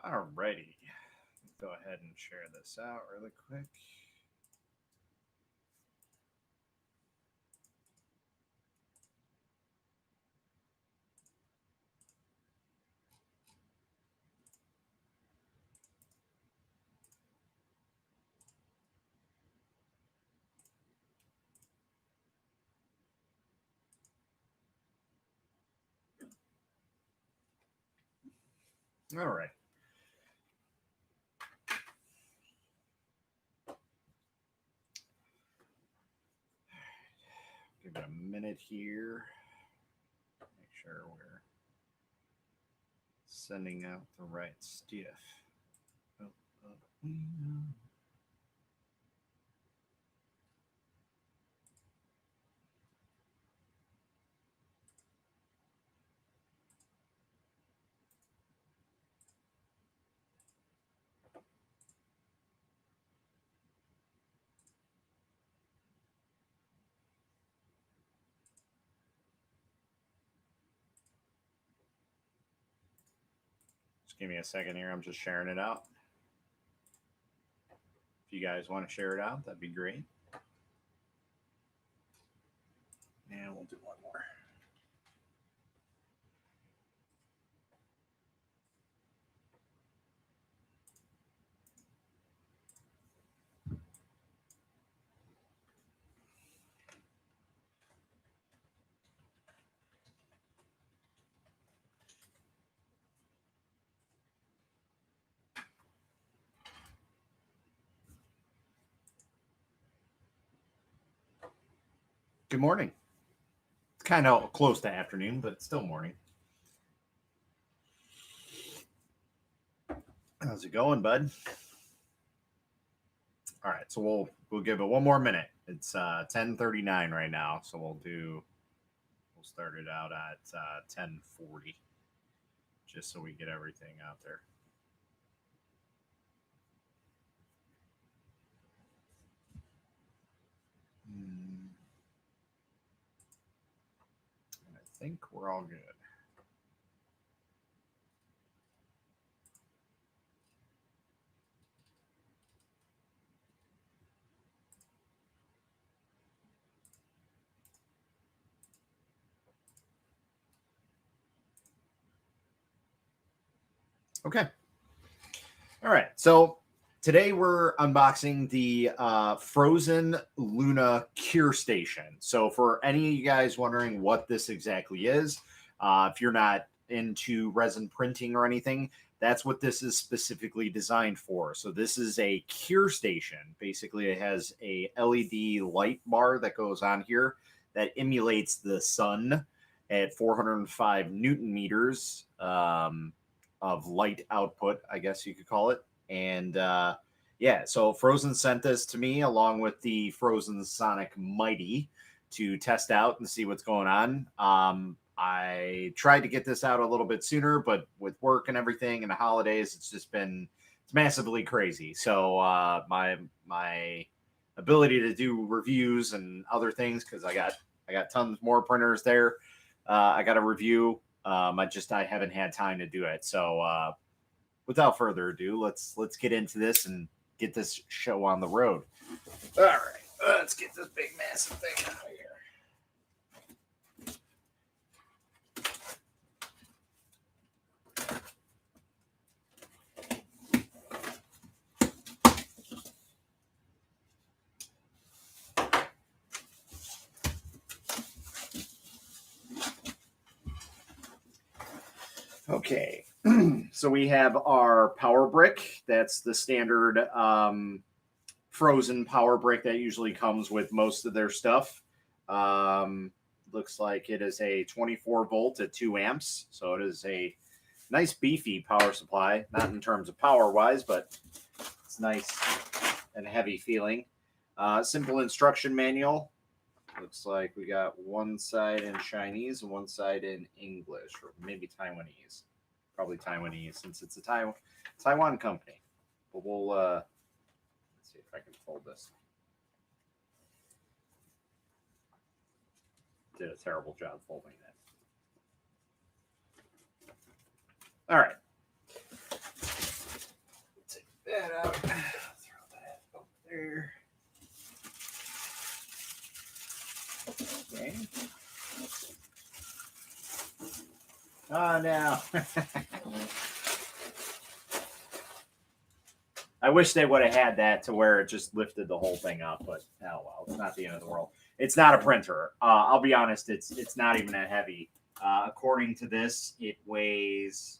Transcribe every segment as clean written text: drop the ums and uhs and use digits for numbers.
Alrighty. Go ahead and share this out really quick. All right. Give it a minute here. Make sure we're sending out the right stuff. Oh, oh, no. Just give me a second here. I'm just sharing it out. If you guys want to share it out, that'd be great. And we'll do one more. Good morning. It's kind of close to afternoon, but still morning. How's it going, bud? All right, so we'll give it one more minute. It's 10:39 right now, so we'll start it out at 10:40, just so we get everything out there. And I think we're all good. Okay. All right. So today we're unboxing the Frozen Luna Cure Station. So for any of you guys wondering what this exactly is, if you're not into resin printing or anything, that's what this is specifically designed for. So this is a cure station. Basically, it has a LED light bar that goes on here that emulates the sun at 405 Newton meters. Of light output, I guess you could call it. And yeah, so Frozen sent this to me along with the Frozen Sonic Mighty to test out and see what's going on. I tried to get this out a little bit sooner, but with work and everything and the holidays, it's massively crazy. So my ability to do reviews and other things, because I got tons more printers there. I got a review. I haven't had time to do it. So without further ado, let's get into this and get this show on the road. All right, let's get this big massive thing out of here. Okay, so we have our power brick. That's the standard Frozen power brick that usually comes with most of their stuff. Looks like it is a 24 volt at 2 amps. So it is a nice beefy power supply, not in terms of power wise, but it's nice and heavy feeling. Simple instruction manual. Looks like we got one side in Chinese and one side in English, or maybe Taiwanese. Probably Taiwanese, since it's a Taiwan company. But we'll let's see if I can fold this. Did a terrible job folding that. All right. Oh, no. I wish they would have had that to where it just lifted the whole thing up, but oh well, it's not the end of the world. It's not a printer. I'll be honest, it's not even that heavy. According to this, it weighs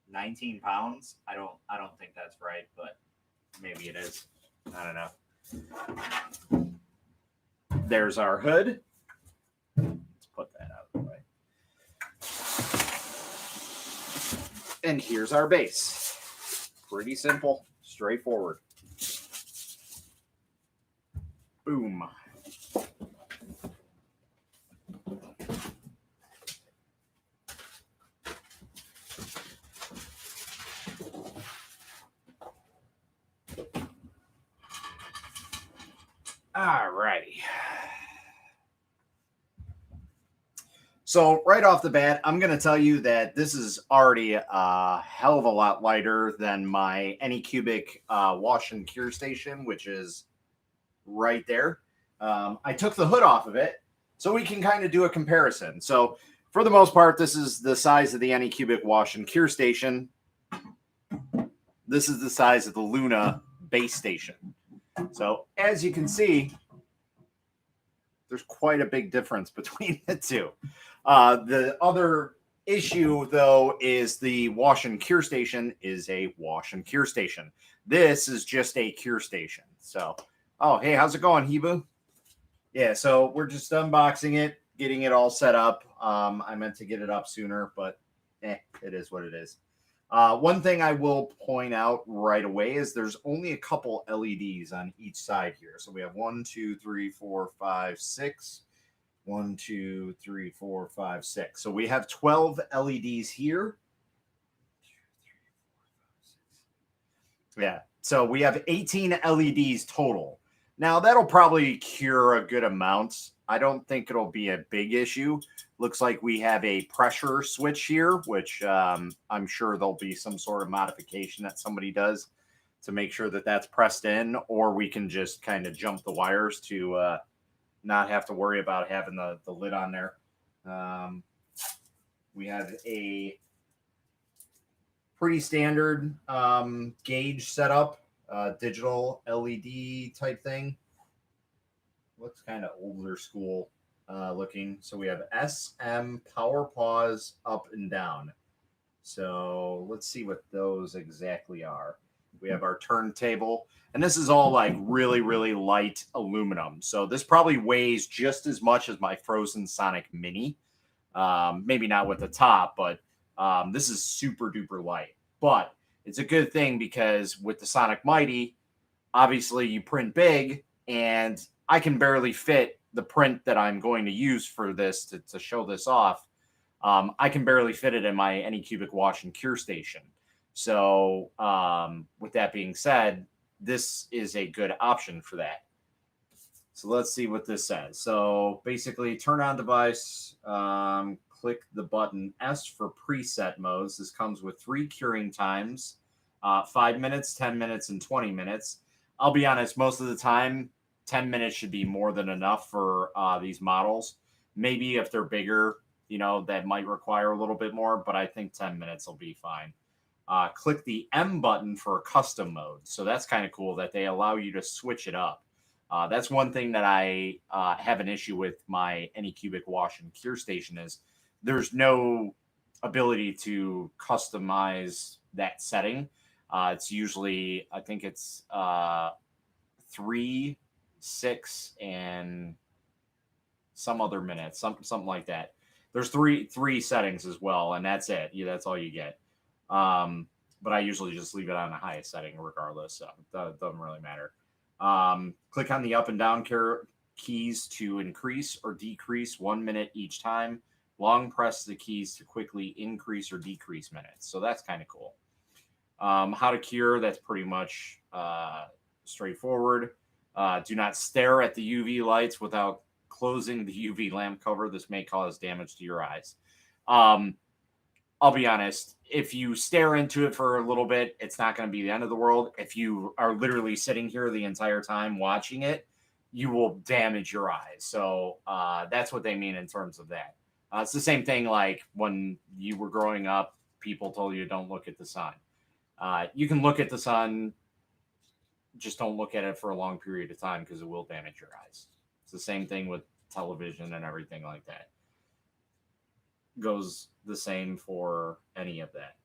19 pounds. I don't think that's right, but maybe it is. I don't know. There's our hood. Let's put that out of the way. And here's our base. Pretty simple, straightforward. Boom. All righty. So right off the bat, I'm going to tell you that this is already a hell of a lot lighter than my Anycubic wash and cure station, which is right there. I took the hood off of it so we can kind of do a comparison. So for the most part, this is the size of the Anycubic wash and cure station. This is the size of the Luna base station. So as you can see, there's quite a big difference between the two. The other issue, though, is the wash and cure station is a wash and cure station. This is just a cure station. So, oh, hey, how's it going, Hibu? Yeah, so we're just unboxing it, getting it all set up. I meant to get it up sooner, but it is what it is. One thing I will point out right away is there's only a couple LEDs on each side here. So we have 1, 2, 3, 4, 5, 6. 1, 2, 3, 4, 5, 6. So we have 12 LEDs here. Yeah. So we have 18 LEDs total. Now that'll probably cure a good amount. I don't think it'll be a big issue. Looks like we have a pressure switch here, which I'm sure there'll be some sort of modification that somebody does to make sure that that's pressed in, or we can just kind of jump the wires to not have to worry about having the lid on there. We have a pretty standard gauge setup, digital LED type thing. Looks kind of older school looking. So we have SM, power pause, up and down. So let's see what those exactly are. We have our turntable, and this is all like really, really light aluminum. So this probably weighs just as much as my Frozen Sonic Mini. Maybe not with the top, but this is super duper light. But it's a good thing because with the Sonic Mighty, obviously you print big, and I can barely fit the print that I'm going to use for this to show this off. I can barely fit it in my Anycubic wash and cure station. So with that being said, this is a good option for that. So let's see what this says. So basically, turn on device, click the button S for preset modes. This comes with 3 curing times, 5 minutes, 10 minutes, and 20 minutes. I'll be honest, most of the time, 10 minutes should be more than enough for these models. Maybe if they're bigger, that might require a little bit more, but I think 10 minutes will be fine. Click the M button for custom mode. So that's kind of cool that they allow you to switch it up. That's one thing that I have an issue with my Anycubic wash and cure station is there's no ability to customize that setting. It's usually, I think it's 3, 6, and some other minutes, something like that. There's three settings as well, and that's it. Yeah, that's all you get. But I usually just leave it on the highest setting regardless, so it doesn't really matter. Click on the up and down keys to increase or decrease 1 minute each time. Long press the keys to quickly increase or decrease minutes. So that's kind of cool. How to cure, that's pretty much straightforward. Do not stare at the UV lights without closing the UV lamp cover. This may cause damage to your eyes. I'll be honest, if you stare into it for a little bit, it's not going to be the end of the world. If you are literally sitting here the entire time watching it, you will damage your eyes. So that's what they mean in terms of that. It's the same thing like when you were growing up, people told you don't look at the sun. You can look at the sun, just don't look at it for a long period of time because it will damage your eyes. It's the same thing with television and everything like that. Goes the same for any of that.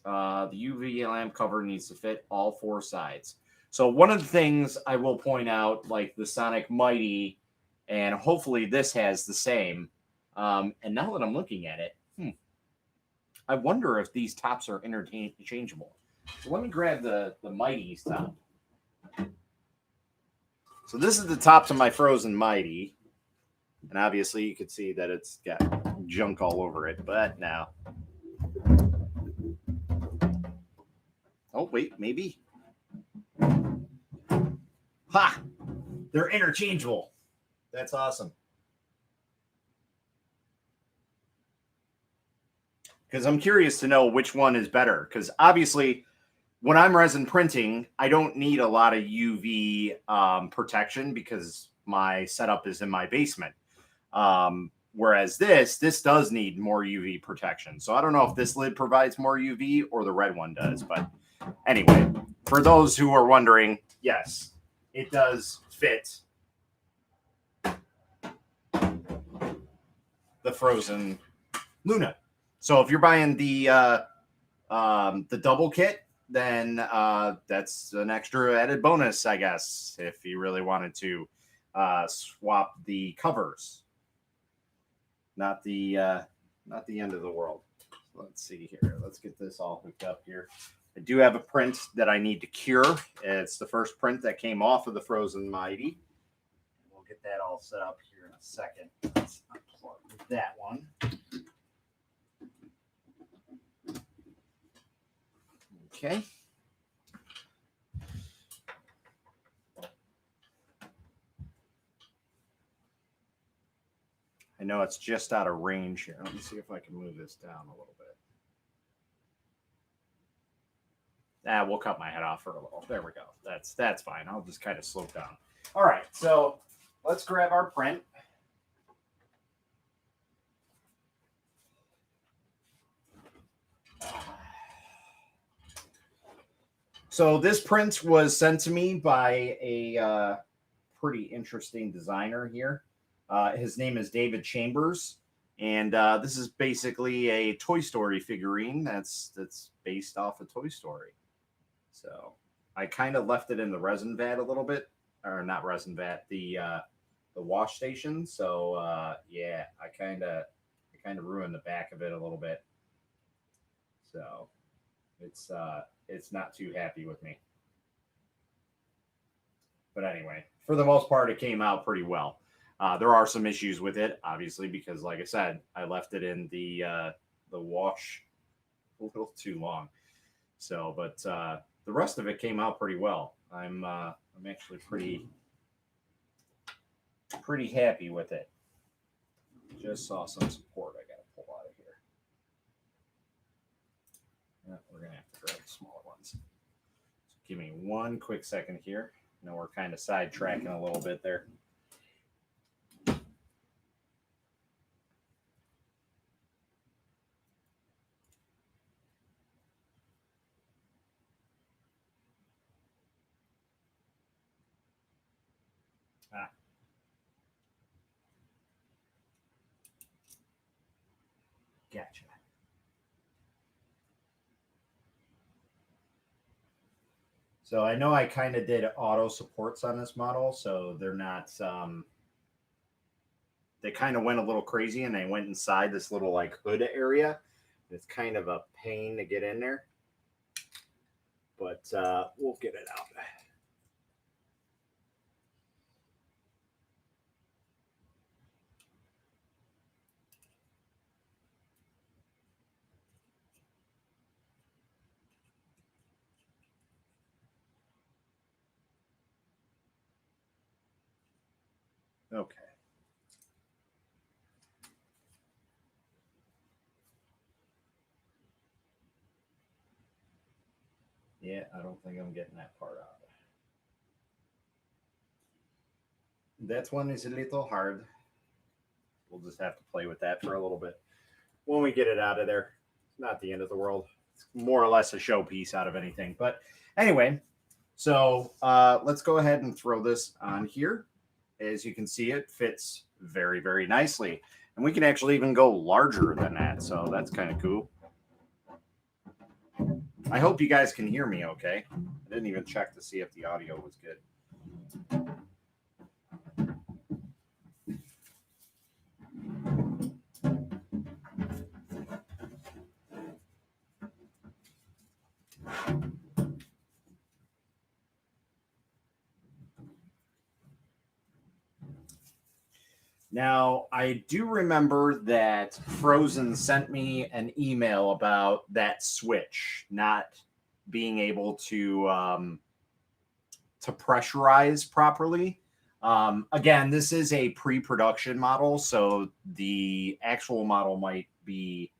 The UV lamp cover needs to fit all four sides. So one of the things I will point out, like the Sonic Mighty, and hopefully this has the same. And now that I'm looking at it, I wonder if these tops are interchangeable. So let me grab the Mighty's top. So this is the top to my Frozen Mighty. And obviously you can see that it's got junk all over it, but now. Oh, wait, maybe. Ha! They're interchangeable. That's awesome. Because I'm curious to know which one is better. Because obviously, when I'm resin printing, I don't need a lot of UV protection because my setup is in my basement. Whereas this does need more UV protection. So I don't know if this lid provides more UV or the red one does. But anyway, for those who are wondering, yes, it does fit the Frozen Luna. So if you're buying the double kit, then that's an extra added bonus, I guess, if you really wanted to swap the covers. Not the end of the world. Let's see here. Let's get this all hooked up here. I do have a print that I need to cure. It's the first print that came off of the Frozen Mighty. We'll get that all set up here in a second. Let's unplug that one. Okay. I know it's just out of range here. Let me see if I can move this down a little bit. We'll cut my head off for a little. There we go. That's fine. I'll just kind of slope down. All right, so let's grab our print. So this print was sent to me by a pretty interesting designer here. His name is David Chambers, and this is basically a Toy Story figurine that's based off of Toy Story. So I kind of left it in the resin vat a little bit, or not resin vat, the wash station. So yeah, I kind of ruined the back of it a little bit. So it's not too happy with me. But anyway, for the most part, it came out pretty well. There are some issues with it, obviously, because like I said, I left it in the wash a little too long. So, but the rest of it came out pretty well. I'm actually pretty happy with it. Just saw some support I got to pull out of here. We're gonna have to grab the smaller ones. So give me one quick second here. I know we're kind of sidetracking a little bit there. Gotcha. So I know I kind of did auto supports on this model, so they're not. They kind of went a little crazy, and they went inside this little like hood area. It's kind of a pain to get in there, but we'll get it out. Okay. Yeah, I don't think I'm getting that part out. That one is a little hard. we'll just have to play with that for a little bit when we get it out of there. It's not the end of the world. It's more or less a showpiece out of anything. But anyway, so let's go ahead and throw this on here. As you can see, it fits very, very nicely. And we can actually even go larger than that. So that's kind of cool. I hope you guys can hear me okay. I didn't even check to see if the audio was good. Now, I do remember that Frozen sent me an email about that switch not being able to pressurize properly. Again, this is a pre-production model, so the actual model might be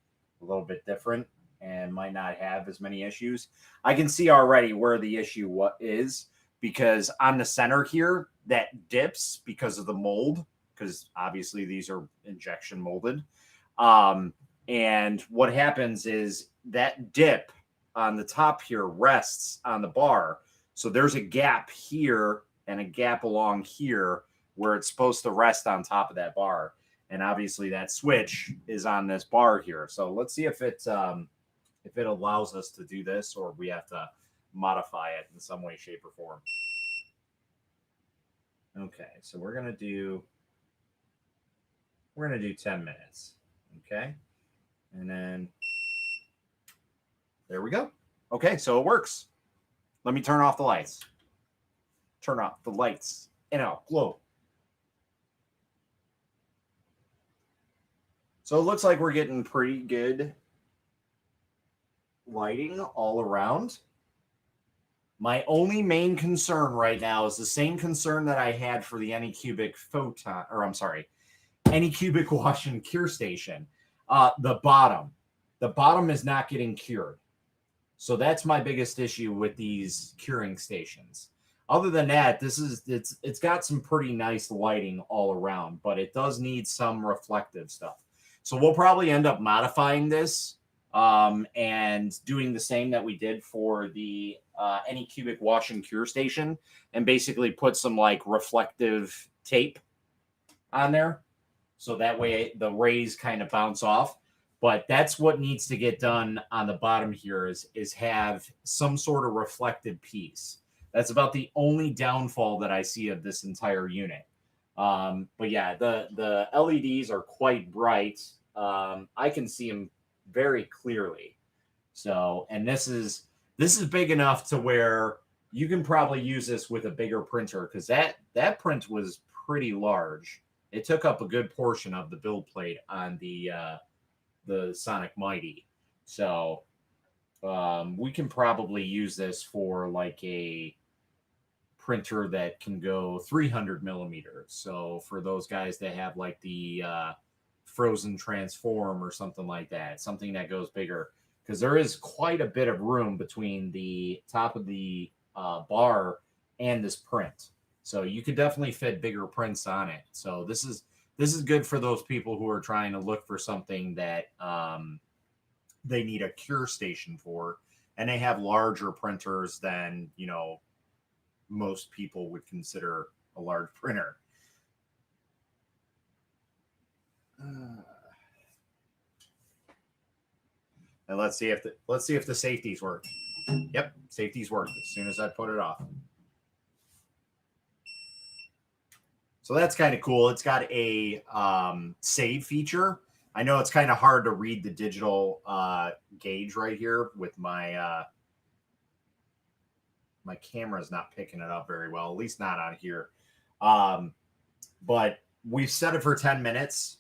a little bit different and might not have as many issues. I can see already where the issue is, because on the center here, that dips because of the mold, because obviously these are injection molded. And what happens is that dip on the top here rests on the bar. So there's a gap here and a gap along here where it's supposed to rest on top of that bar. And obviously that switch is on this bar here. So let's see if it allows us to do this, or we have to modify it in some way, shape, or form. Okay, so we're gonna do 10 minutes. Okay, and then there we go. Okay, so it works. Let me turn off the lights. Turn off the lights and I'll glow. So it looks like we're getting pretty good lighting all around. My only main concern right now is the same concern that I had for the Anycubic photon, or I'm sorry, Anycubic wash and cure station. The bottom is not getting cured. So that's my biggest issue with these curing stations. Other than that, it's got some pretty nice lighting all around, but it does need some reflective stuff. So we'll probably end up modifying this and doing the same that we did for the Anycubic wash and cure station, and basically put some like reflective tape on there, so that way the rays kind of bounce off. But that's what needs to get done on the bottom here is have some sort of reflective piece. That's about the only downfall that I see of this entire unit. But yeah, the LEDs are quite bright. I can see them very clearly. So, and this is big enough to where you can probably use this with a bigger printer, because that print was pretty large. It took up a good portion of the build plate on the Sonic Mighty. So we can probably use this for like a printer that can go 300 millimeters. So for those guys that have like the Frozen Transform or something like that, something that goes bigger, because there is quite a bit of room between the top of the bar and this print. So you could definitely fit bigger prints on it. So this is good for those people who are trying to look for something that they need a cure station for, and they have larger printers than, most people would consider a large printer. And let's see if the safeties work. Yep, safeties work as soon as I put it off. So that's kind of cool. It's got a save feature. I know it's kind of hard to read the digital gauge right here with my my camera's not picking it up very well, at least not on here. But we've set it for 10 minutes,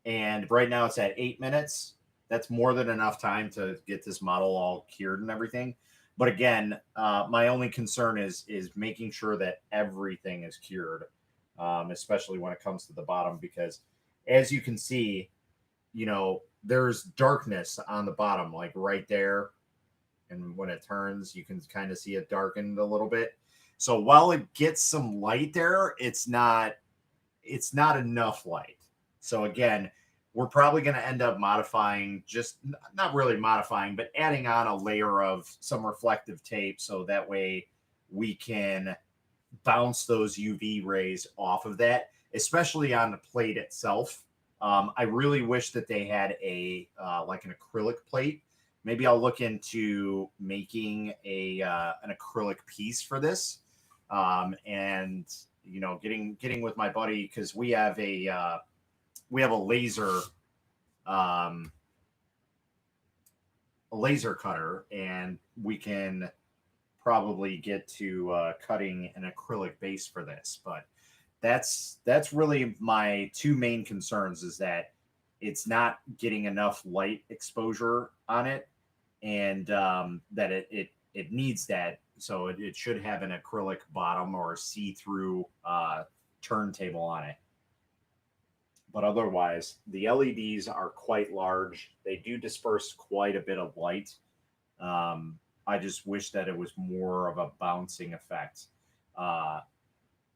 and right now it's at 8 minutes. That's more than enough time to get this model all cured and everything. But again, my only concern is making sure that everything is cured, especially when it comes to the bottom, because as you can see, there's darkness on the bottom, like right there. And when it turns, you can kind of see it darkened a little bit. So while it gets some light there, it's not enough light. So again, we're probably going to end up modifying, just not really modifying, but adding on a layer of some reflective tape so that way we can bounce those UV rays off of that, especially on the plate itself. I really wish that they had a like an acrylic plate. Maybe I'll look into making an acrylic piece for this, and you know, getting with my buddy, because we have a um, laser cutter, and we can probably get to cutting an acrylic base for this. But that's really my two main concerns, is that it's not getting enough light exposure on it, and that it needs that. So it should have an acrylic bottom or a see-through turntable on it. But otherwise, the LEDs are quite large. They do disperse quite a bit of light. I just wish that it was more of a bouncing effect. Uh,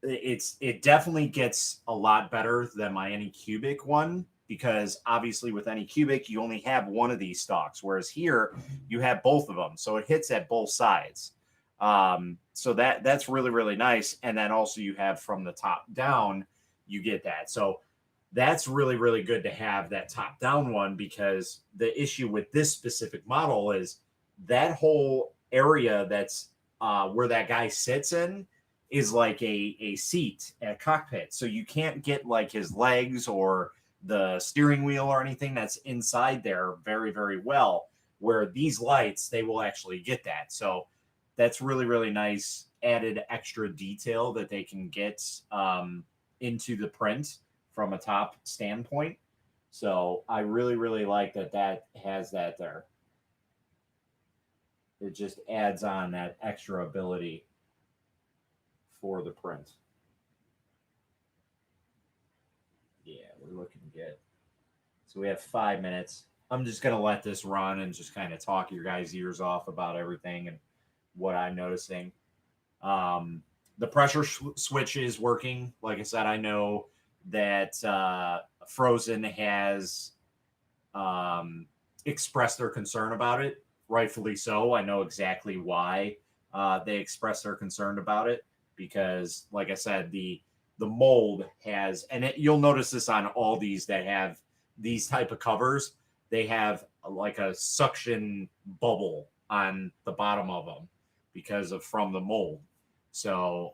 it definitely gets a lot better than my Anycubic one, because obviously with Anycubic you only have one of these stalks, whereas here you have both of them, so it hits at both sides. So that's really nice. And then also you have from the top down, you get that. So that's really good to have that top down one, because the issue with this specific model is that whole area that's where that guy sits in is like a seat at a cockpit. So you can't get like his legs or the steering wheel or anything that's inside there very well, where these lights, they will actually get that. So that's really nice added extra detail that they can get into the print from a top standpoint. So I really like that has that there. It just adds on that extra ability for the print. Yeah, we're looking good. So we have 5 minutes. I'm just going to let this run and just kind of talk your guys' ears off about everything and what I'm noticing. The pressure switch is working. Like I said, I know that Phrozen has expressed their concern about it. Rightfully so. I know exactly why they expressed their concern about it, because, like I said, the mold has, and you'll notice this on all these that have these type of covers, they have like a suction bubble on the bottom of them because of from the mold. So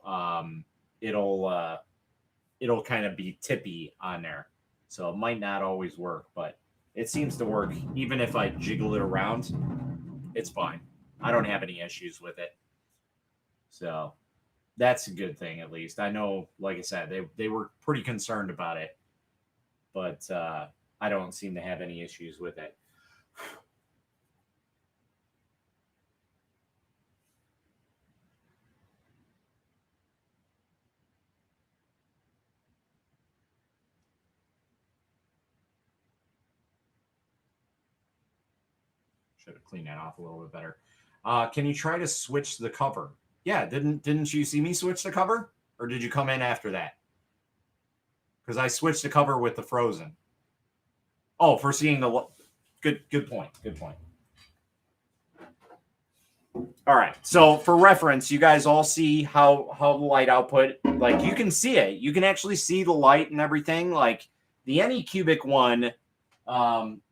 it'll kind of be tippy on there. So it might not always work, but it seems to work. Even if I jiggle it around, it's fine. I don't have any issues with it. So that's a good thing, at least. I know, like I said, they were pretty concerned about it, but I don't seem to have any issues with it. Should have cleaned that off a little bit better. Can you try to switch the cover? Yeah, didn't you see me switch the cover, or did you come in after that? Because I switched the cover with the Phrozen. Oh, for seeing the good point. Good point. All right. So for reference, you guys all see how the light output, like you can see it. You can actually see the light and everything. Like the Anycubic one,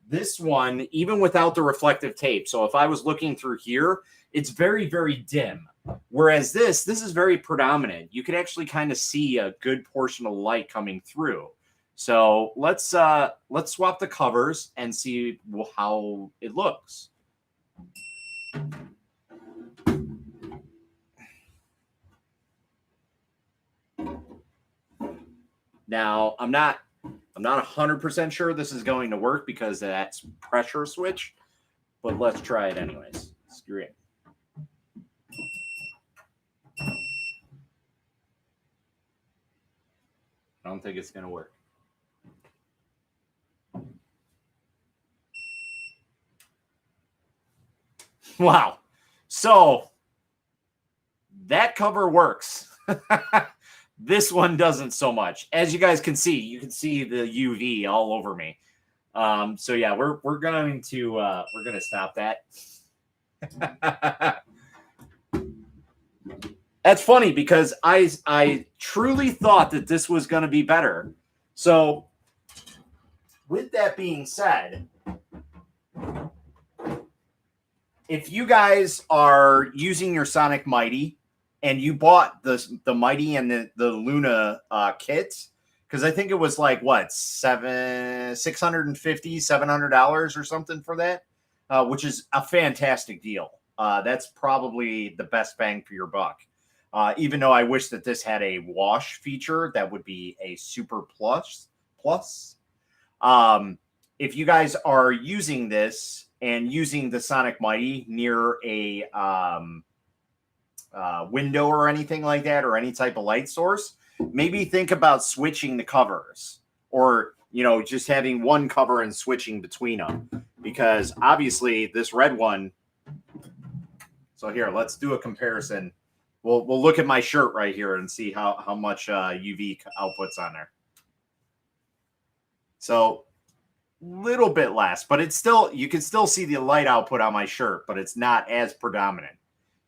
this one, even without the reflective tape. So if I was looking through here, it's very dim. Whereas this is very predominant. You can actually kind of see a good portion of light coming through. So let's swap the covers and see how it looks. Now, I'm not 100% sure this is going to work because that's pressure switch, but let's try it anyways. Screw it. I don't think it's going to work. Wow. So that cover works. This one doesn't so much. As you guys can see, you can see the UV all over me. So yeah, we're going to stop that. That's funny because I truly thought that this was going to be better. So with that being said, if you guys are using your Sonic Mighty and you bought the Mighty and the Luna kits, because I think it was like what, $700 or something for that, which is a fantastic deal. That's probably the best bang for your buck. Even though I wish that this had a wash feature, that would be a super plus. If you guys are using this and using the Sonic Mighty near a window or anything like that, or any type of light source, maybe think about switching the covers, or just having one cover and switching between them, because obviously this red one. So here, let's do a comparison. We'll look at my shirt right here and see how much UV output's on there. So little bit less, but it's still, you can still see the light output on my shirt, but it's not as predominant.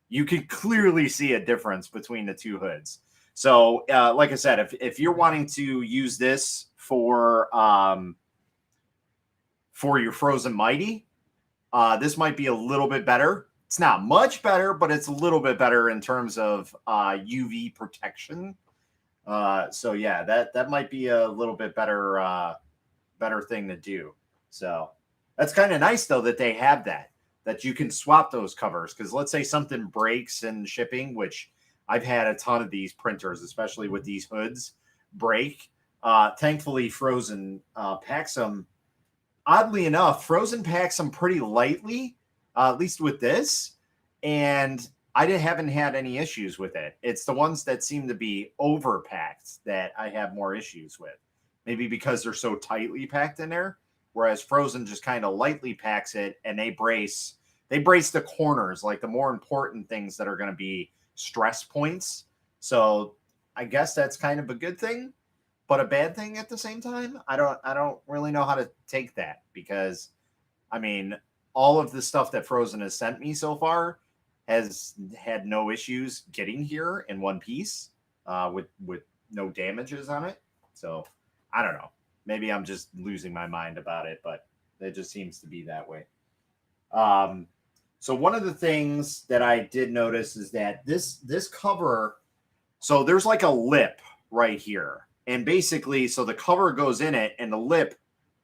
You can clearly see a difference between the two hoods. So like I said, if you're wanting to use this for your Frozen Mighty, this might be a little bit better. It's not much better, but it's a little bit better in terms of UV protection. So yeah, that might be a little bit better thing to do. So that's kind of nice though that they have that you can swap those covers, because let's say something breaks in shipping, which I've had a ton of these printers, especially with these hoods, break. Thankfully, Frozen packs them. Oddly enough, Frozen packs them pretty lightly, at least with this, and I haven't had any issues with it. It's the ones that seem to be overpacked that I have more issues with. Maybe because they're so tightly packed in there, whereas Frozen just kind of lightly packs it, and they brace the corners, like the more important things that are going to be stress points. So I guess that's kind of a good thing, but a bad thing at the same time. I don't really know how to take that, because I mean, all of the stuff that Frozen has sent me so far has had no issues getting here in one piece, with no damages on it. So I don't know. Maybe I'm just losing my mind about it, but it just seems to be that way. So one of the things that I did notice is that this cover, so there's like a lip right here. And basically, so the cover goes in it and the lip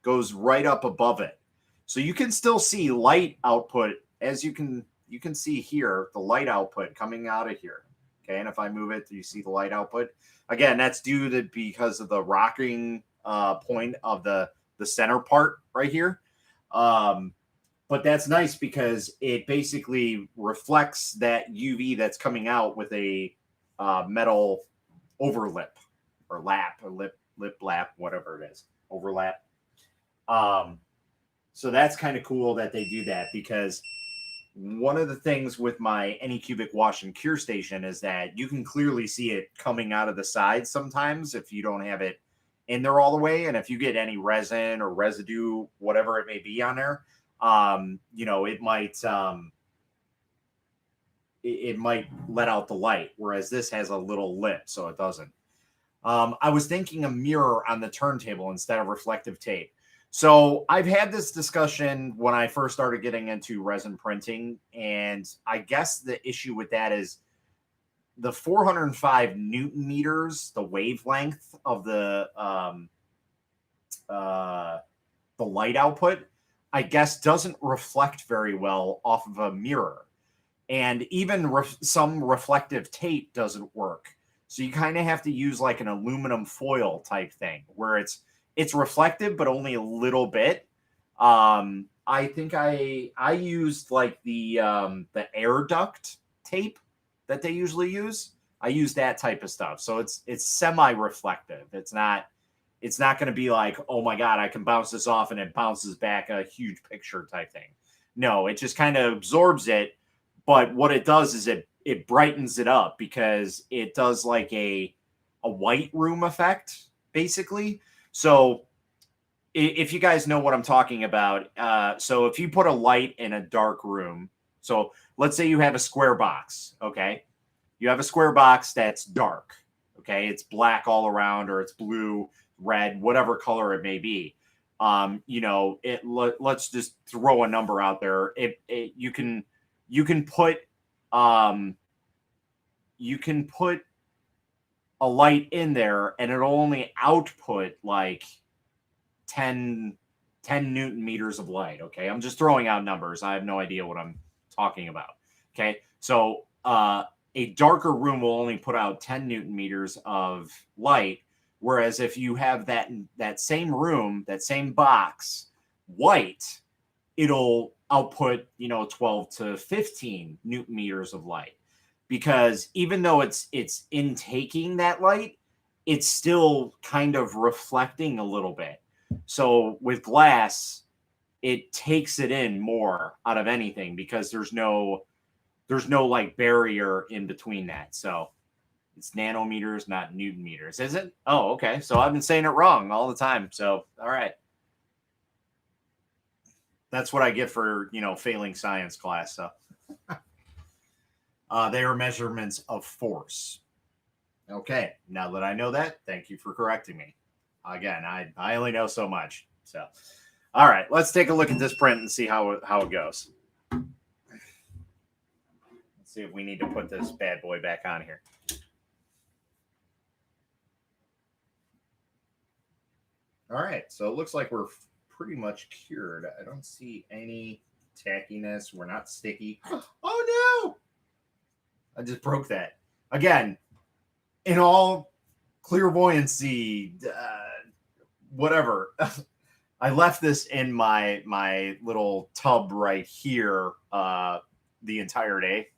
goes right up above it. So you can still see light output, as you can see here, the light output coming out of here. Okay, and if I move it, you see the light output. Again, that's due to because of the rocking point of the center part right here. But that's nice because it basically reflects that UV that's coming out with a metal overlap or lap or lip lap, whatever it is, overlap. So that's kind of cool that they do that, because one of the things with my Anycubic wash and cure station is that you can clearly see it coming out of the sides sometimes if you don't have it in there all the way. And if you get any resin or residue, whatever it may be on there, it might let out the light, whereas this has a little lip, so it doesn't. I was thinking a mirror on the turntable instead of reflective tape. So I've had this discussion when I first started getting into resin printing, and I guess the issue with that is the 405 Newton meters, the wavelength of the light output, I guess doesn't reflect very well off of a mirror. And even some reflective tape doesn't work. So you kind of have to use like an aluminum foil type thing where it's reflective, but only a little bit. I think I used like the air duct tape that they usually use. I use that type of stuff. So it's semi-reflective. It's not going to be like, oh my God, I can bounce this off and it bounces back a huge picture type thing. No, it just kind of absorbs it. But what it does is it brightens it up, because it does like a a white room effect, basically. So if you guys know what I'm talking about, so if you put a light in a dark room, so let's say you have a square box, okay? You have a square box that's dark, okay? It's black all around, or it's blue, red, whatever color it may be. Let's just throw a number out there. You can put a light in there, and it'll only output like 10 Newton meters of light. Okay, I'm just throwing out numbers. I have no idea what I'm talking about. Okay, so a darker room will only put out 10 Newton meters of light, whereas if you have that same room, that same box, white, it'll output 12 to 15 Newton meters of light, because even though it's intaking that light, it's still kind of reflecting a little bit. So with glass, it takes it in more out of anything, because there's no like barrier in between that. So it's nanometers, not Newton meters, is it? Oh, okay. So I've been saying it wrong all the time. So all right, that's what I get for failing science class. So they are measurements of force. Okay, now that I know that, thank you for correcting me. Again, I only know so much. So, all right, let's take a look at this print and see how it goes. Let's see if we need to put this bad boy back on here. All right, so it looks like we're pretty much cured. I don't see any tackiness. We're not sticky. Oh no! I just broke that. Again, in all clairvoyancy, whatever. I left this in my little tub right here the entire day,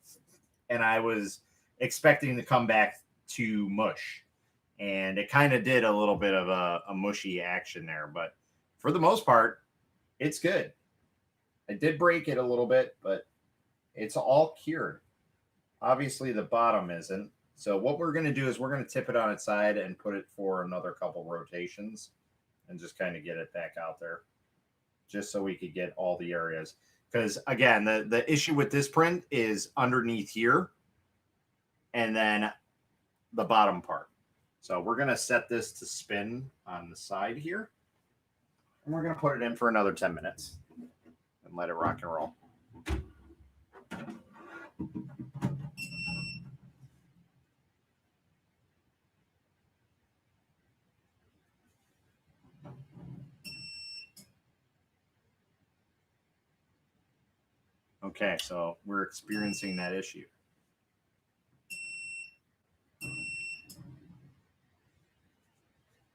and I was expecting to come back to mush, and it kind of did a little bit of a mushy action there, but for the most part, it's good. I did break it a little bit, but it's all cured. Obviously, the bottom isn't. So what we're going to do is we're going to tip it on its side and put it for another couple rotations and just kind of get it back out there, just so we could get all the areas. Because again, the issue with this print is underneath here and then the bottom part. So we're going to set this to spin on the side here, and we're going to put it in for another 10 minutes and let it rock and roll. Okay, so we're experiencing that issue.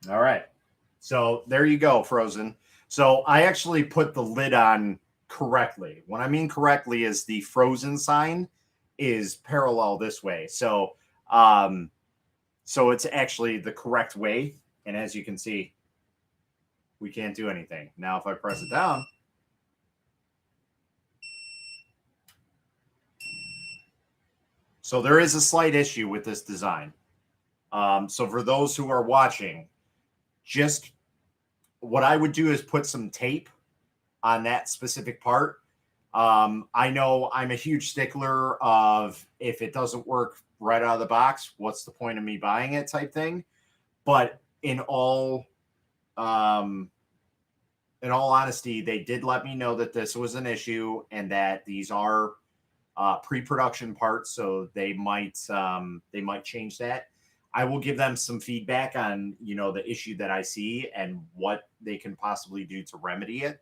All right. So there you go, Frozen. So I actually put the lid on correctly. What I mean correctly is the Frozen sign is parallel this way. So it's actually the correct way. And as you can see, we can't do anything. Now if I press it down, so there is a slight issue with this design. So for those who are watching, just what I would do is put some tape on that specific part. I know I'm a huge stickler of, if it doesn't work right out of the box, what's the point of me buying it type thing. But in all honesty, they did let me know that this was an issue and that these are pre-production parts, so they might change that. I will give them some feedback on the issue that I see and what they can possibly do to remedy it.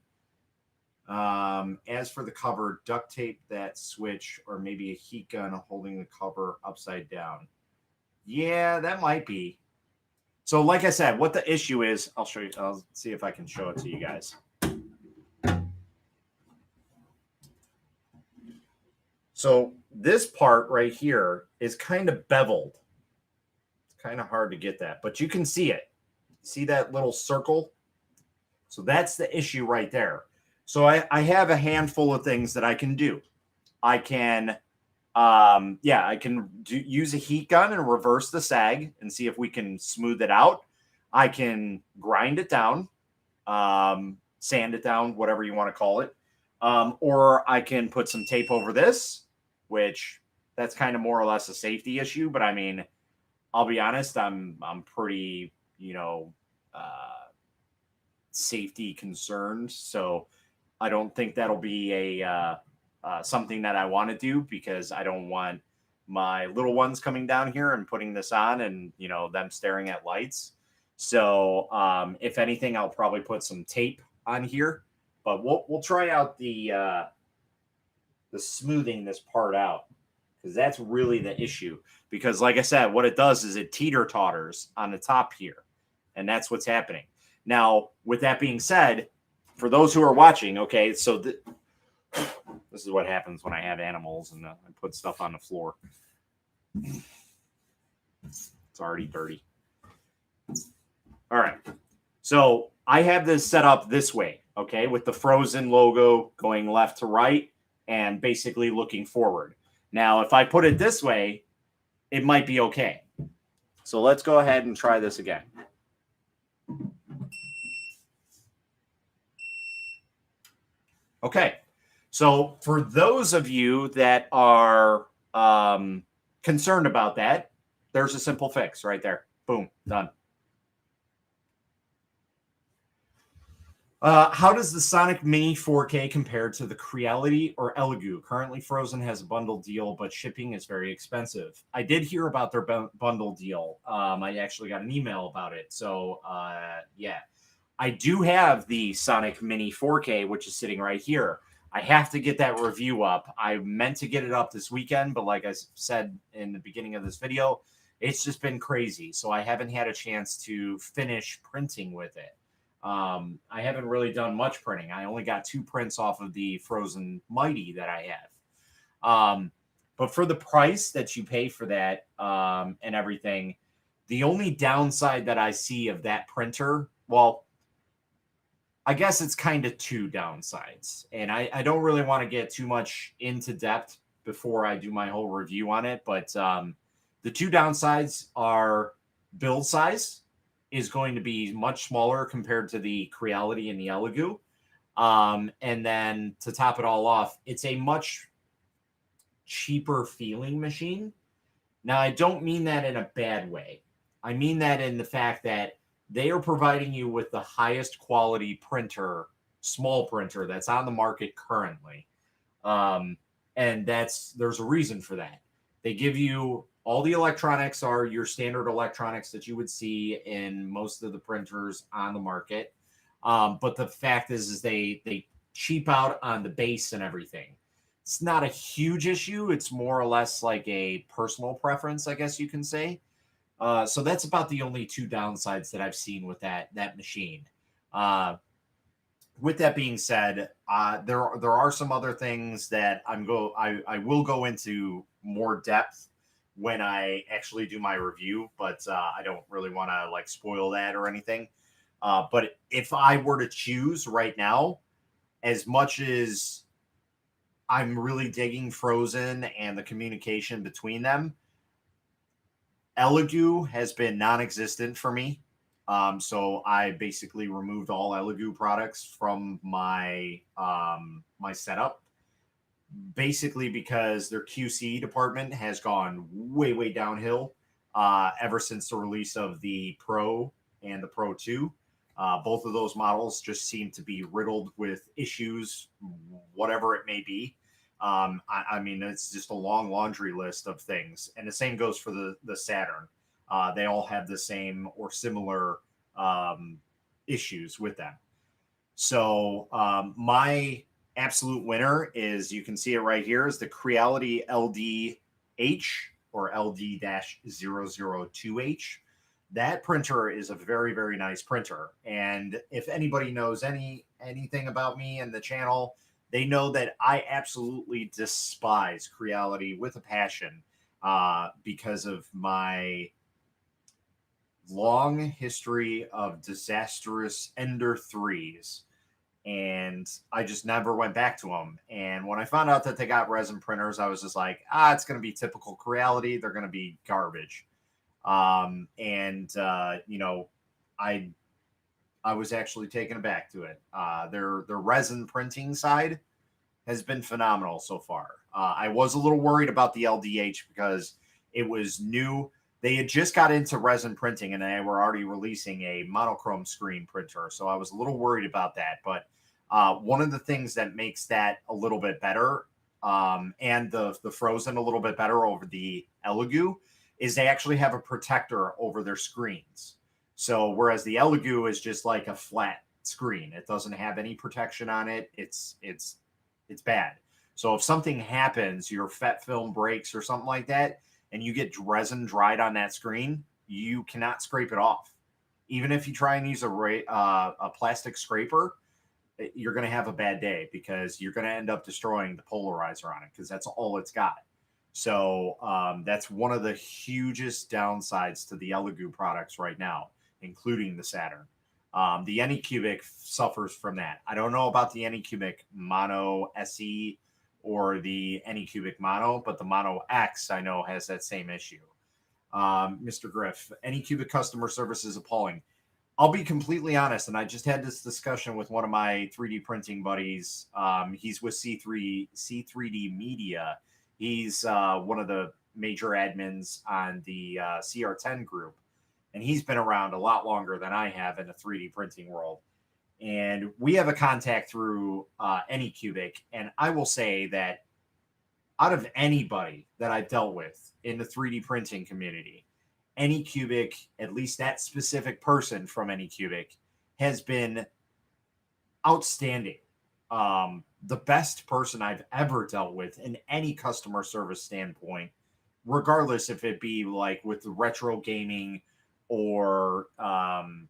As for the cover, duct tape that switch, or maybe a heat gun holding the cover upside down. Yeah, that might be. So like I said, what the issue is, I'll show you. I'll see if I can show it to you guys. So this part right here is kind of beveled. It's kind of hard to get that, but you can see it. See that little circle? So that's the issue right there. So I have a handful of things that I can do. I can Yeah, I can use a heat gun and reverse the sag and see if we can smooth it out. I can grind it down, sand it down, whatever you want to call it. Or I can put some tape over this, which that's kind of more or less a safety issue. But I mean, I'll be honest, I'm pretty, safety concerned. So I don't think that'll be something that I want to do, because I don't want my little ones coming down here and putting this on and them staring at lights. So if anything, I'll probably put some tape on here, but we'll try out the smoothing this part out, because that's really the issue. Because like I said, what it does is it teeter-totters on the top here, and that's what's happening. Now, with that being said, for those who are watching, okay, so this is what happens when I have animals and I put stuff on the floor. It's already dirty. All right. So I have this set up this way, okay, with the Frozen logo going left to right and basically looking forward. Now, if I put it this way, it might be okay. So let's go ahead and try this again. Okay. So for those of you that are concerned about that, there's a simple fix right there. Boom, done. How does the Sonic Mini 4K compare to the Creality or Elegoo? Currently, Frozen has a bundle deal, but shipping is very expensive. I did hear about their bundle deal. I actually got an email about it. So, yeah. I do have the Sonic Mini 4K, which is sitting right here. I have to get that review up. I meant to get it up this weekend, but like I said in the beginning of this video, it's just been crazy. So I haven't had a chance to finish printing with it. I haven't really done much printing. I only got 2 prints off of the Frozen Mighty that I have. But for the price that you pay for that and everything, the only downside that I see of that printer, well, I guess it's kind of 2 downsides. And I don't really want to get too much into depth before I do my whole review on it. But the 2 downsides are build size is going to be much smaller compared to the Creality and the Elegoo. And then to top it all off, it's a much cheaper feeling machine. Now, I don't mean that in a bad way. I mean that in the fact that they are providing you with the highest quality printer, small printer that's on the market currently. And there's a reason for that. They give you all the electronics are your standard electronics that you would see in most of the printers on the market. But the fact is they cheap out on the base and everything. It's not a huge issue. It's more or less like a personal preference, I guess you can say. So that's about the only 2 downsides that I've seen with that machine. With that being said, there are some other things that I will go into more depth when I actually do my review, but I don't really want to like spoil that or anything. But if I were to choose right now, as much as I'm really digging Frozen and the communication between them, Elegoo has been non-existent for me. So I basically removed all Elegoo products from my my setup, basically because their QC department has gone way downhill ever since the release of the Pro and the Pro 2. Both of those models just seem to be riddled with issues, whatever it may be. I mean, it's just a long laundry list of things. And the same goes for the Saturn. They all have the same or similar issues with them. So my absolute winner is, you can see it right here, is the Creality LD-H or LD-002H. That printer is a very nice printer. And if anybody knows anything about me and the channel, they know that I absolutely despise Creality with a passion because of my long history of disastrous Ender 3s and I just never went back to them. And when I found out that they got resin printers, I was just like, it's going to be typical Creality. They're going to be garbage. I I was actually taken aback to it. Their resin printing side has been phenomenal so far. I was a little worried about the LDH because it was new. They had just got into resin printing and they were already releasing a monochrome screen printer. So I was a little worried about that. But one of the things that makes that a little bit better, and the Frozen a little bit better over the Elegoo, is they actually have a protector over their screens. So whereas the Elegoo is just like a flat screen, it doesn't have any protection on it. It's bad. So if something happens, your FET film breaks or something like that, and you get resin dried on that screen, you cannot scrape it off. Even if you try and use a plastic scraper, you're going to have a bad day because you're going to end up destroying the polarizer on it because that's all it's got. So that's one of the hugest downsides to the Elegoo products right now, including the Saturn. The Anycubic suffers from that. I don't know about the Anycubic Mono SE or the Anycubic Mono, but the Mono X I know has that same issue. Mr. Griff, Anycubic customer service is appalling. I'll be completely honest, and I just had this discussion with one of my 3D printing buddies. He's with C3D Media. He's one of the major admins on the CR10 group, and he's been around a lot longer than I have in the 3D printing world. And we have a contact through Anycubic, and I will say that out of anybody that I've dealt with in the 3D printing community, Anycubic, at least that specific person from Anycubic, has been outstanding. The best person I've ever dealt with in any customer service standpoint, regardless if it be like with retro gaming or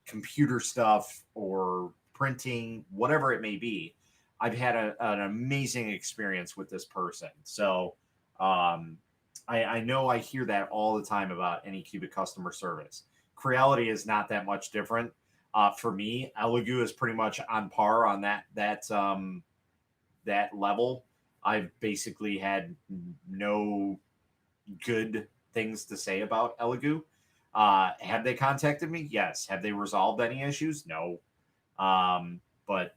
computer stuff or printing, whatever it may be. I've had an amazing experience with this person. So I know I hear that all the time about Anycubic customer service. Creality is not that much different. For me, Elegoo is pretty much on par on that level. I've basically had no good things to say about Elegoo. Have they contacted me? Yes. Have they resolved any issues? No. But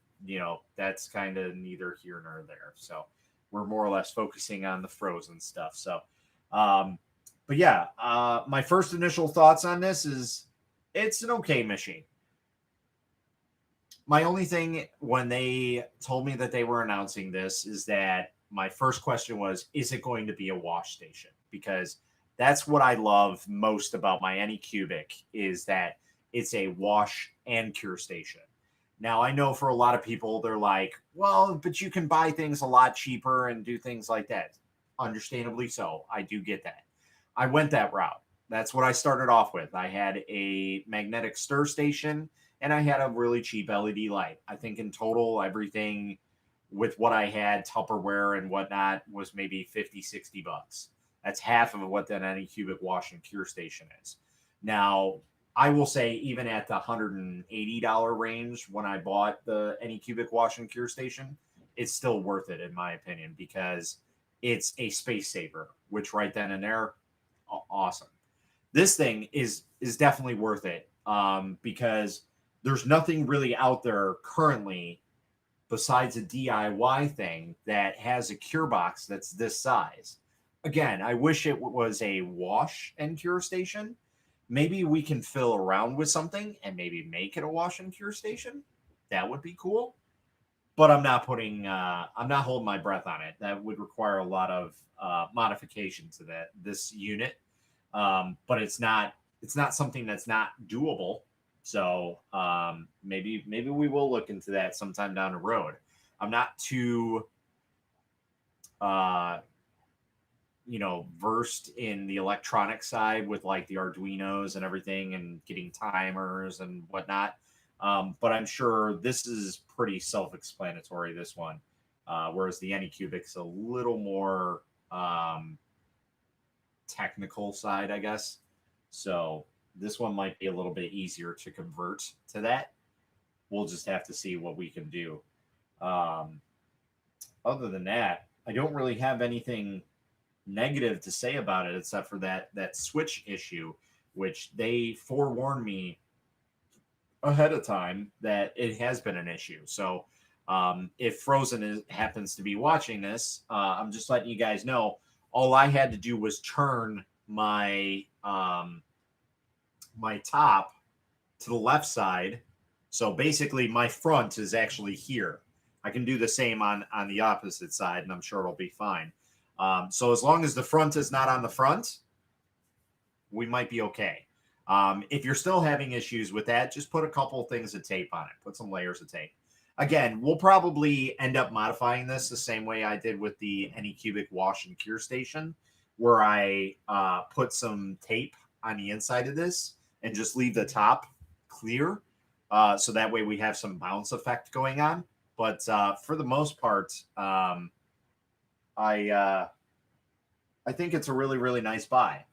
that's kind of neither here nor there. So we're more or less focusing on the Frozen stuff. So, but yeah, my first initial thoughts on this is it's an okay machine. My only thing when they told me that they were announcing this is that my first question was, is it going to be a wash station? Because that's what I love most about my Anycubic is that it's a wash and cure station. Now, I know for a lot of people, they're like, well, but you can buy things a lot cheaper and do things like that. Understandably so. I do get that. I went that route. That's what I started off with. I had a magnetic stir station and I had a really cheap LED light. I think in total, everything with what I had, Tupperware and whatnot, was maybe 50, 60 bucks. That's half of what that Anycubic wash and cure station is. Now, I will say, even at the $180 range when I bought the Anycubic wash and cure station, it's still worth it, in my opinion, because it's a space saver, which right then and there, awesome. This thing is definitely worth it because there's nothing really out there currently besides a DIY thing that has a cure box that's this size. Again, I wish it was a wash and cure station. Maybe we can fill around with something and maybe make it a wash and cure station. That would be cool. But I'm not holding my breath on it. That would require a lot of modification to this unit. But it's not something that's not doable. So maybe we will look into that sometime down the road. I'm not too versed in the electronic side with like the Arduinos and everything and getting timers and whatnot. But I'm sure this is pretty self-explanatory, this one. Whereas the Anycubic's a little more technical side, I guess. So this one might be a little bit easier to convert to that. We'll just have to see what we can do. Um, other than that, I don't really have anything negative to say about it except for that switch issue, which they forewarned me ahead of time that it has been an issue. So if happens to be watching this, I'm just letting you guys know. All I had to do was turn my top to the left side. So basically, my front is actually here. I can do the same on the opposite side, and I'm sure it'll be fine. So as long as the front is not on the front, we might be okay. If you're still having issues with that, just put a couple things of tape on it. Put some layers of tape. Again, we'll probably end up modifying this the same way I did with the Anycubic wash and cure station, where I put some tape on the inside of this and just leave the top clear. So that way we have some bounce effect going on. But for the most part, I think it's a really, really nice buy.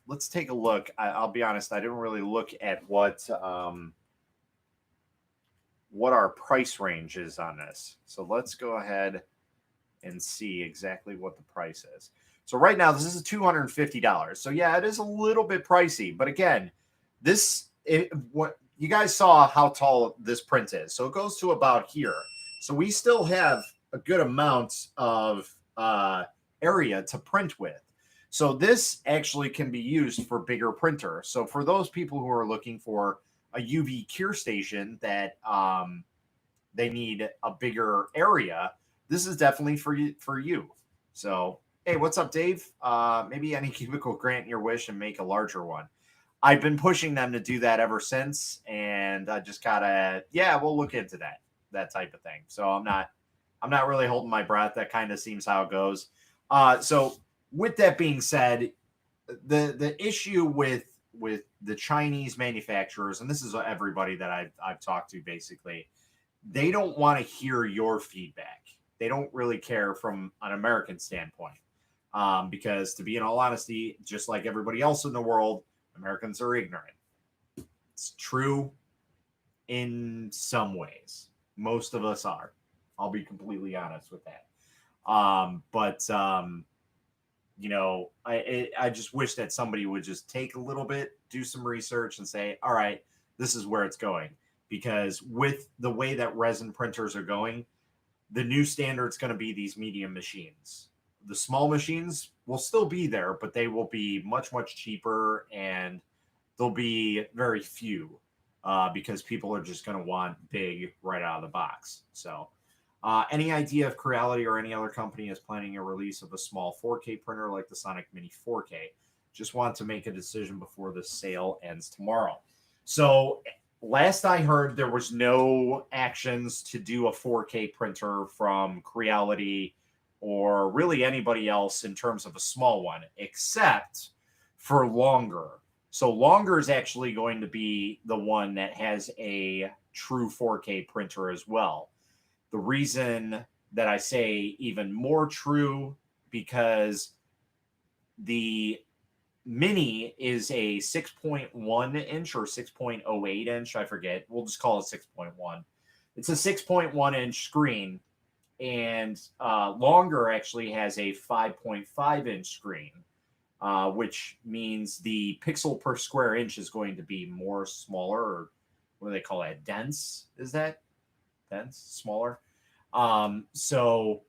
Let's take a look. I'll be honest, I didn't really look at what our price range is on this. So let's go ahead and see exactly what the price is. So right now, this is $250. So yeah, it is a little bit pricey. But again, what you guys saw how tall this print is. So it goes to about here. So we still have a good amount of area to print with. So this actually can be used for bigger printer. So for those people who are looking for a UV cure station that they need a bigger area, this is definitely for you. So, hey, what's up, Dave? Maybe Anycubic will grant your wish and make a larger one. I've been pushing them to do that ever since, and I just gotta, we'll look into that type of thing. So I'm not really holding my breath. That kind of seems how it goes. So with that being said, the issue with the Chinese manufacturers, and this is everybody that I've talked to, basically, they don't want to hear your feedback. They don't really care from an American standpoint, because to be in all honesty, just like everybody else in the world, Americans are ignorant. It's true in some ways. Most of us are. I'll be completely honest with that. But I just wish that somebody would just take a little bit, do some research, and say, all right, this is where it's going. Because with the way that resin printers are going, the new standard's going to be these medium machines. The small machines will still be there, but they will be much, much cheaper, and there'll be very few because people are just going to want big right out of the box. So any idea if Creality or any other company is planning a release of a small 4K printer like the Sonic Mini 4K? Just want to make a decision before the sale ends tomorrow. So last I heard, there was no actions to do a 4K printer from Creality or really anybody else in terms of a small one, except for Longer. So Longer is actually going to be the one that has a true 4K printer as well. The reason that I say even more true, because the Mini is a 6.1 inch or 6.08 inch. I forget. We'll just call it 6.1. It's a 6.1 inch screen, and Longer actually has a 5.5 inch screen, which means the pixel per square inch is going to be more smaller, or what do they call that? Dense? Is that dense? Smaller? So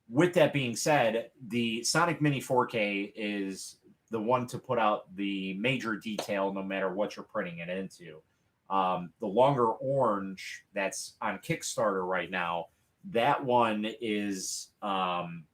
with that being said, the Sonic Mini 4K is the one to put out the major detail no matter what you're printing it into. The Longer Orange that's on Kickstarter right now, that one is going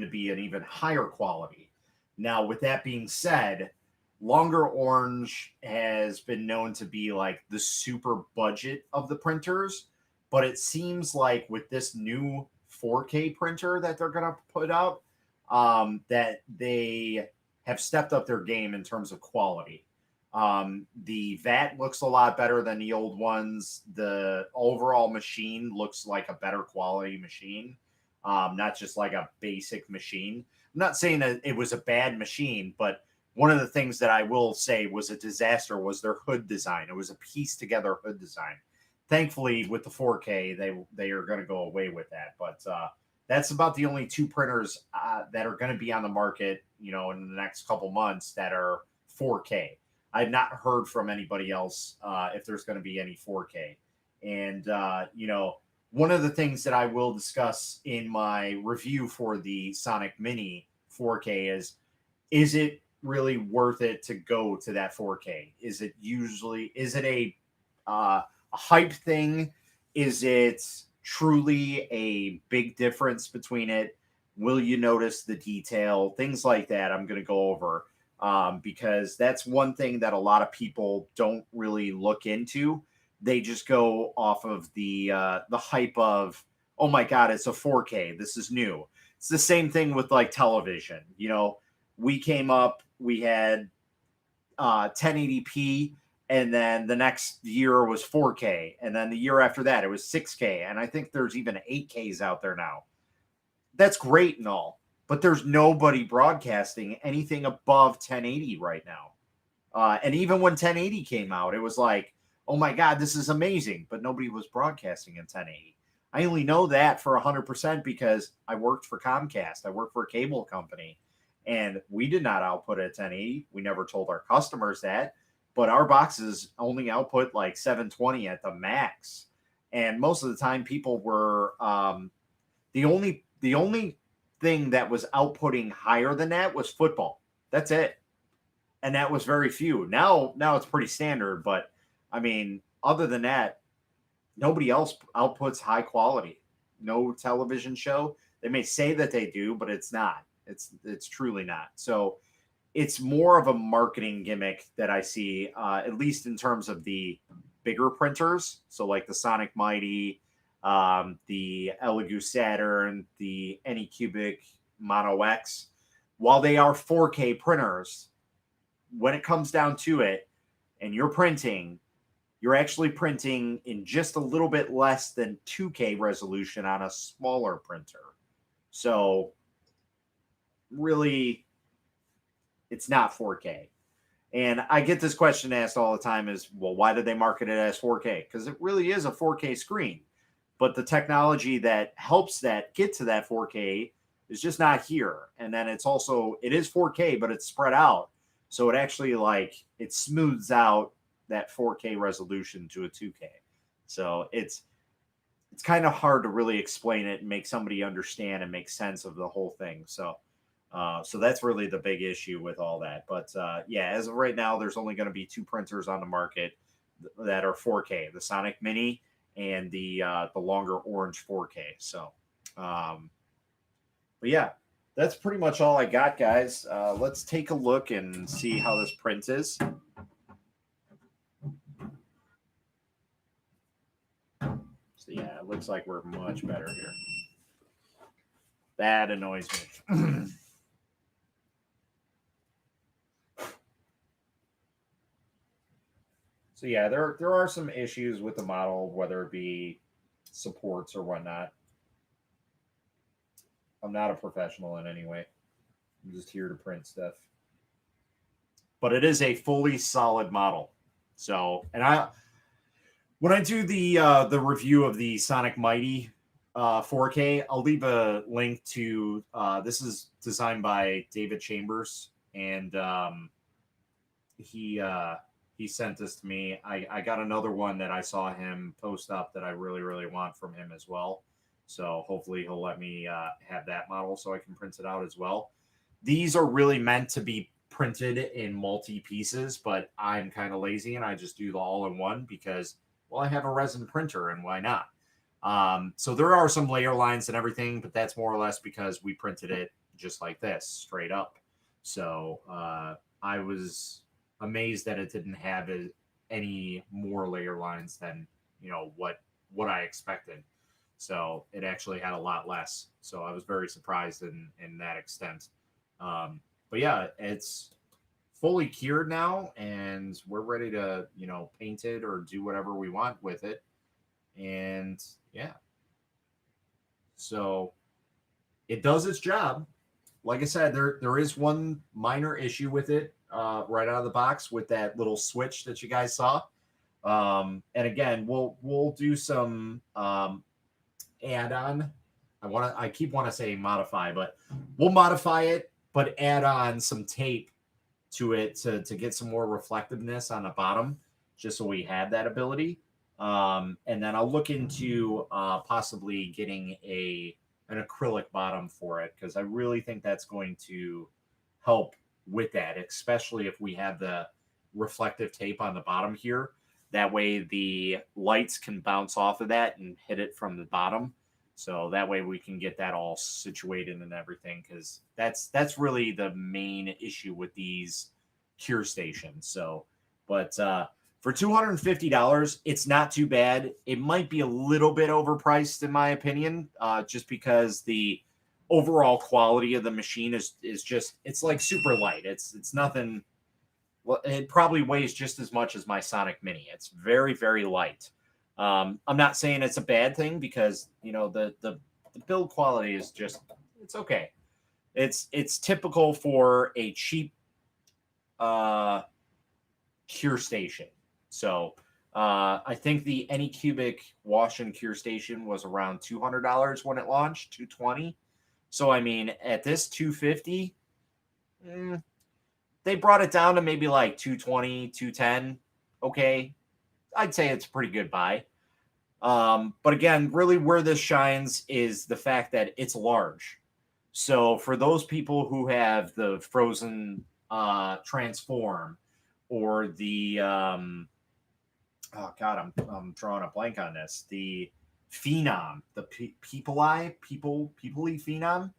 to be an even higher quality. Now, with that being said, Longer Orange has been known to be like the super budget of the printers, but it seems like with this new 4K printer that they're going to put out, that they have stepped up their game in terms of quality. The VAT looks a lot better than the old ones. The overall machine looks like a better quality machine, not just like a basic machine. I'm not saying that it was a bad machine, but one of the things that I will say was a disaster was their hood design. It was a pieced together hood design. thankfully with the 4K, they are going to go away with that. But that's about the only two printers that are going to be on the market, in the next couple months that are 4K. I've not heard from anybody else if there's going to be any 4K. And, one of the things that I will discuss in my review for the Sonic Mini 4K is it really worth it to go to that 4K? Is it a hype thing? Is it truly a big difference between it? Will you notice the detail? Things like that I'm going to go over because that's one thing that a lot of people don't really look into. They just go off of the hype of, oh my God, it's a 4K. This is new. It's the same thing with like television. We came up, we had 1080p, and then the next year was 4K, and then the year after that it was 6K, and I think there's even 8Ks out there now. That's great and all, but there's nobody broadcasting anything above 1080 right now. And even when 1080 came out, it was like, oh my God, this is amazing, but nobody was broadcasting in 1080. I only know that for 100% because I worked for Comcast. I worked for a cable company, and we did not output at 1080. We never told our customers that, but our boxes only output like 720 at the max. And most of the time people were the only thing that was outputting higher than that was football. That's it. And that was very few. Now it's pretty standard, but I mean, other than that, nobody else outputs high quality. No television show. They may say that they do, but it's not. It's truly not. So it's more of a marketing gimmick that I see, at least in terms of the bigger printers. So like the Sonic Mighty, the Elegoo Saturn, the Anycubic Mono X. While they are 4K printers, when it comes down to it, and you're actually printing in just a little bit less than 2K resolution on a smaller printer. So really, it's not 4K. And I get this question asked all the time is, well, why did they market it as 4K? Because it really is a 4K screen. But the technology that helps that get to that 4K is just not here. And then it is 4K, but it's spread out. So it actually it smooths out that 4K resolution to a 2K. So it's kind of hard to really explain it and make somebody understand and make sense of the whole thing. So that's really the big issue with all that. But as of right now, there's only going to be two printers on the market that are 4K: the Sonic Mini and the longer orange 4K. So, but yeah, that's pretty much all I got, guys. Let's take a look and see how this print is. So yeah, it looks like we're much better here. That annoys me. So yeah, there are some issues with the model, whether it be supports or whatnot. I'm not a professional in any way. I'm just here to print stuff. But it is a fully solid model. So, and when I do the review of the Sonic Mighty 4K, I'll leave a link to this is designed by David Chambers, and he sent this to me. I got another one that I saw him post up that I really, really want from him as well. So hopefully he'll let me have that model so I can print it out as well. These are really meant to be printed in multi-pieces, but I'm kind of lazy and I just do the all-in-one because, well, I have a resin printer and why not? So there are some layer lines and everything, but that's more or less because we printed it just like this, straight up. So I was amazed that it didn't have any more layer lines than what I expected. So it actually had a lot less. So I was very surprised in that extent. But yeah, it's fully cured now, and we're ready to paint it or do whatever we want with it. And yeah, so it does its job. Like I said, there is one minor issue with it right out of the box with that little switch that you guys saw. And again, we'll do some add-on. I keep want to say modify, but we'll modify it, but add on some tape to it to get some more reflectiveness on the bottom, just so we have that ability. And then I'll look into possibly getting an acrylic bottom for it, because I really think that's going to help with that, especially if we have the reflective tape on the bottom here. That way the lights can bounce off of that and hit it from the bottom. So that way we can get that all situated and everything, because that's really the main issue with these cure stations. So, but for $250, it's not too bad. It might be a little bit overpriced in my opinion, just because the overall quality of the machine is just, it's like super light. It's nothing. Well, it probably weighs just as much as my Sonic Mini. It's very, very light. I'm not saying it's a bad thing, because the build quality is just, it's okay. It's typical for a cheap cure station. So I think the Anycubic wash and cure station was around $200 when it launched, 220. So I mean, at this 250, they brought it down to maybe like 220, 210. Okay, I'd say it's a pretty good buy. But again, really where this shines is the fact that it's large. So for those people who have the Frozen Transform, or the oh god, I'm drawing a blank on this. The Phenom, the Peopley Phenom,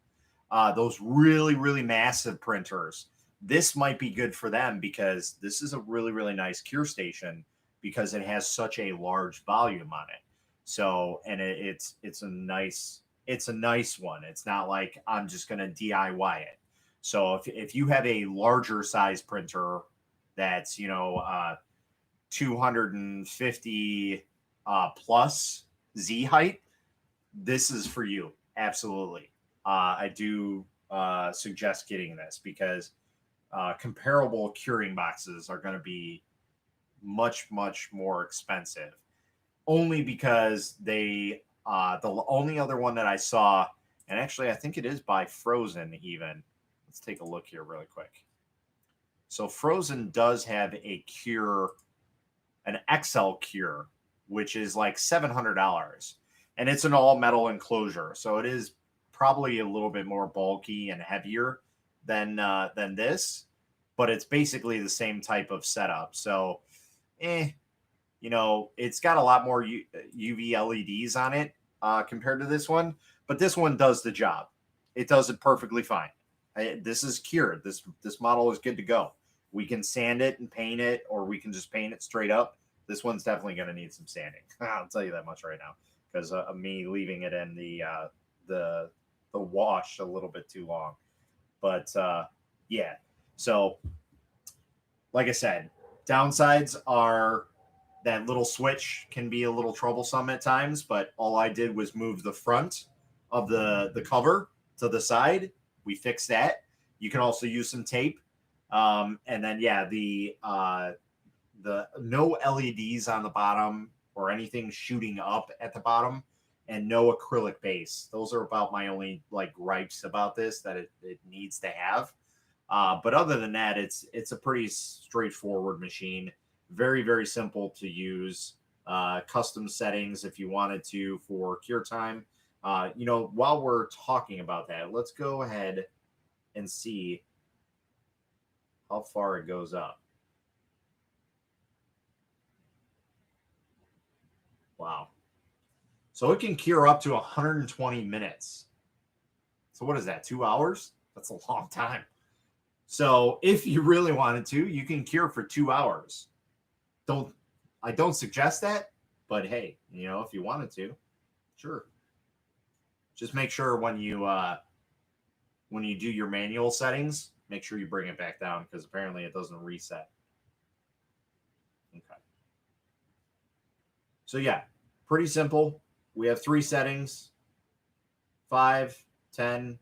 those really, really massive printers. This might be good for them, because this is a really, really nice cure station, because it has such a large volume on it. So, and it's a nice one. It's not like I'm just gonna DIY it. So if you have a larger size printer that's 250 plus Z height, this is for you. Absolutely. I do suggest getting this, because comparable curing boxes are going to be much, much more expensive, only because the only other one that I saw, and actually I think it is by Frozen even. Let's take a look here really quick. So Frozen does have a cure, an XL cure, which is like $700, and it's an all metal enclosure. So it is probably a little bit more bulky and heavier than this, but it's basically the same type of setup. So, it's got a lot more UV LEDs on it compared to this one, but this one does the job. It does it perfectly fine. This is cured. This model is good to go. We can sand it and paint it, or we can just paint it straight up. This one's definitely going to need some sanding. I'll tell you that much right now, because of me leaving it in the wash a little bit too long. But yeah, so like I said, downsides are that little switch can be a little troublesome at times, but all I did was move the front of the cover to the side. We fixed that. You can also use some tape. And then, yeah, the no LEDs on the bottom or anything shooting up at the bottom, and no acrylic base. Those are about my only gripes about this that it needs to have. But other than that, it's a pretty straightforward machine. Very, very simple to use. Custom settings if you wanted to for cure time. While we're talking about that, let's go ahead and see how far it goes up. Wow. So it can cure up to 120 minutes. So what is that, 2 hours? That's a long time. So if you really wanted to, you can cure for 2 hours. I don't suggest that, but hey, if you wanted to, sure. Just make sure when you do your manual settings, make sure you bring it back down, because apparently it doesn't reset. Okay. So yeah, pretty simple. We have 3 settings: 5, 10,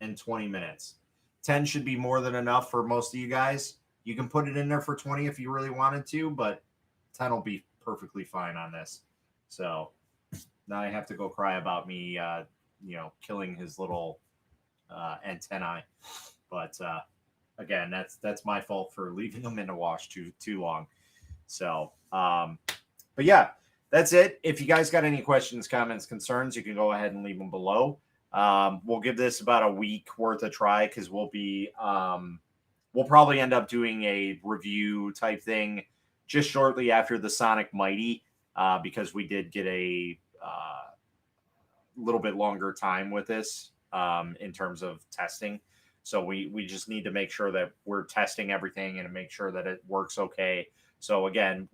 and 20 minutes. 10 should be more than enough for most of you guys. You can put it in there for 20 if you really wanted to, but 10 will be perfectly fine on this. So now I have to go cry about me, killing his little antennae. But again, that's my fault for leaving them in the wash too long. So, but yeah, that's it. If you guys got any questions, comments, concerns, you can go ahead and leave them below. We'll give this about a week worth of try because we'll probably end up doing a review type thing just shortly after the Sonic Mighty because we did get a little bit longer time with this in terms of testing. So we just need to make sure that we're testing everything and make sure that it works okay. So again,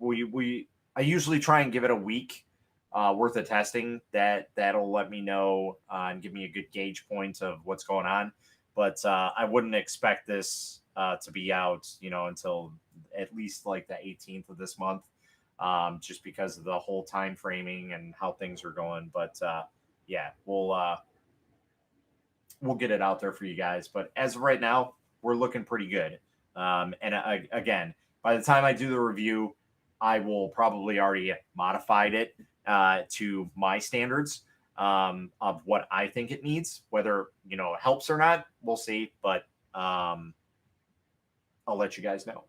I usually try and give it a week worth of testing. That'll let me know and give me a good gauge point of what's going on. But I wouldn't expect this to be out, until at least like the 18th of this month, just because of the whole time framing and how things are going. But yeah, we'll get it out there for you guys. But as of right now, we're looking pretty good. Again, by the time I do the review, I will probably already modified it to my standards of what I think it needs. Whether it helps or not, we'll see. But I'll let you guys know.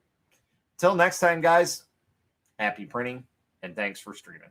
Till next time, guys. Happy printing, and thanks for streaming.